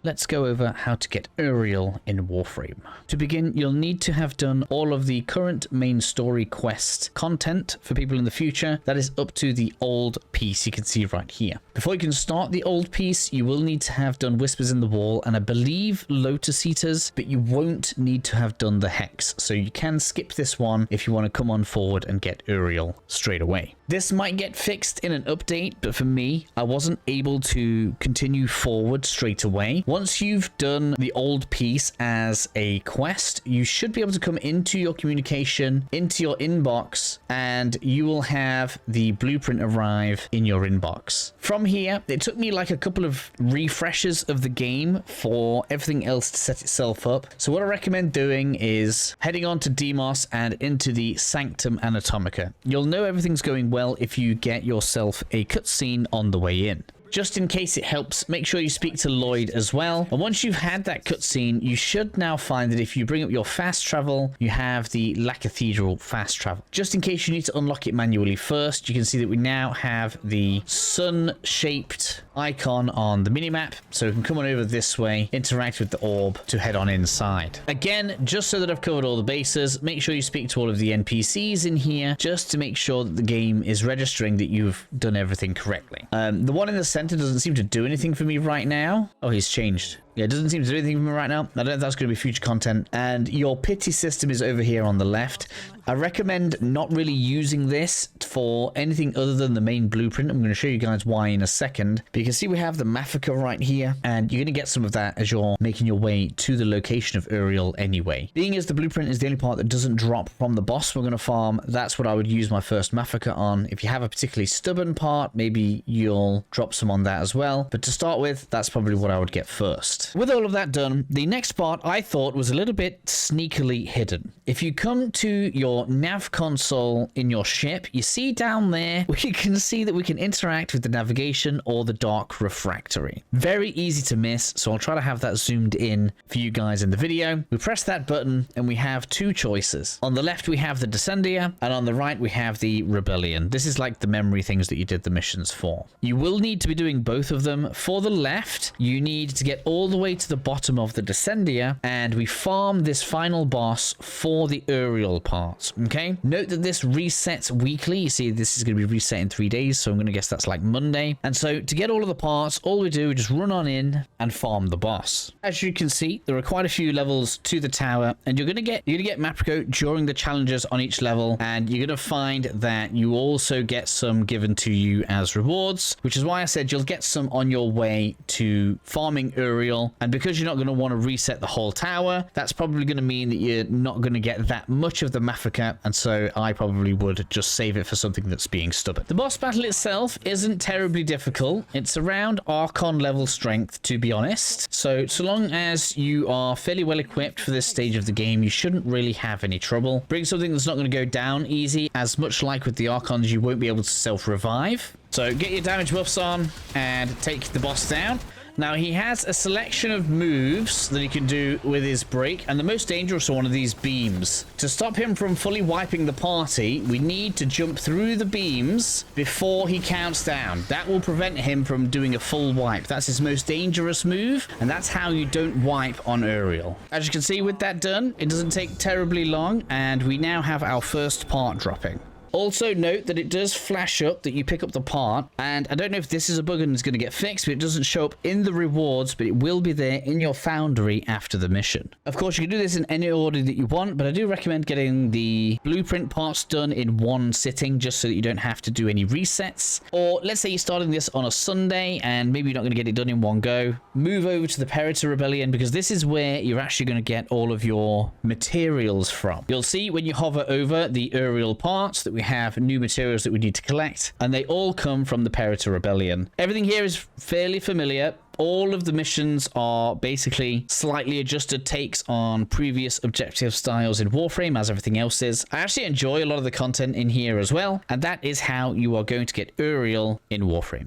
Let's go over how to get Uriel in Warframe. To begin, you'll need to have done all of the current main story quest content for people in the future. That is up to the old piece you can see right here. Before you can start the old piece, you will need to have done Whispers in the Wall and I believe Lotus Eaters, but you won't need to have done the Hex. So you can skip this one if you want to come on forward and get Uriel straight away. This might get fixed in an update, but for me, I wasn't able to continue forward straight away. Once you've done the old piece as a quest, you should be able to come into your communication, into your inbox, and you will have the blueprint arrive in your inbox. From here, it took me like a couple of refreshes of the game for everything else to set itself up. So what I recommend doing is heading on to Demos and into the Sanctum Anatomica. You'll know everything's going well if you get yourself a cutscene on the way in. Just in case it helps, make sure you speak to Lloyd as well. And once you've had that cutscene, you should now find that if you bring up your fast travel, you have the Cathédrale fast travel. Just in case you need to unlock it manually first, you can see that we now have the sun-shaped icon on the minimap. So we can come on over this way, interact with the orb to head on inside. Again, just so that I've covered all the bases, make sure you speak to all of the NPCs in here, just to make sure that the game is registering that you've done everything correctly. The one in the center doesn't seem to do anything for me right now. Oh, he's changed. Yeah, it doesn't seem to do anything for me right now. I don't know if that's going to be future content. And your pity system is over here on the left. I recommend not really using this for anything other than the main blueprint. I'm going to show you guys why in a second. But you can see we have the Mafica right here. And you're going to get some of that as you're making your way to the location of Uriel anyway. Being as the blueprint is the only part that doesn't drop from the boss we're going to farm, that's what I would use my first Mafica on. If you have a particularly stubborn part, maybe you'll drop some on that as well. But to start with, that's probably what I would get first. With all of that done, the next part I thought was a little bit sneakily hidden. If you come to your nav console in your ship, you see down there, we can see that we can interact with the navigation or the dark refractory. Very easy to miss, so I'll try to have that zoomed in for you guys in the video. We press that button and we have two choices. On the left, we have the Descendia, and on the right, we have the Rebellion. This is like the memory things that you did the missions for. You will need to be doing both of them. For the left, you need to get all the way to the bottom of the Descendia, and we farm this final boss for the Uriel parts. Okay, note that this resets weekly. You see this is going to be reset in 3 days, so I'm going to guess that's like Monday. And so to get all of the parts, all we do is just run on in and farm the boss. As you can see, there are quite a few levels to the tower, and you're going to get Maprico during the challenges on each level, and you're going to find that you also get some given to you as rewards, which is why I said you'll get some on your way to farming Uriel. And because you're not going to want to reset the whole tower, that's probably going to mean that you're not going to get that much of the Mafica, and so I probably would just save it for something that's being stubborn. The boss battle itself isn't terribly difficult. It's around Archon level strength, to be honest. So long as you are fairly well equipped for this stage of the game, you shouldn't really have any trouble. Bring something that's not going to go down easy, as much like with the Archons, you won't be able to self-revive. So get your damage buffs on and take the boss down. Now, he has a selection of moves that he can do with his break, and the most dangerous are one of these beams. To stop him from fully wiping the party, we need to jump through the beams before he counts down. That will prevent him from doing a full wipe. That's his most dangerous move, and that's how you don't wipe on Uriel. As you can see, with that done, it doesn't take terribly long, and we now have our first part dropping. Also note that it does flash up that you pick up the part, and I don't know if this is a bug and it's going to get fixed, but it doesn't show up in the rewards, but it will be there in your foundry after the mission. Of course, you can do this in any order that you want, but I do recommend getting the blueprint parts done in one sitting, just so that you don't have to do any resets. Or let's say you're starting this on a Sunday and maybe you're not going to get it done in one go. Move over to the Prerequisites Rebellion, because this is where you're actually going to get all of your materials from. You'll see when you hover over the Uriel parts that we have new materials that we need to collect, and they all come from the Prerequisites Rebellion. Everything here is fairly familiar. All of the missions are basically slightly adjusted takes on previous objective styles in Warframe, as everything else is. I actually enjoy a lot of the content in here as well, and that is how you are going to get Uriel in Warframe.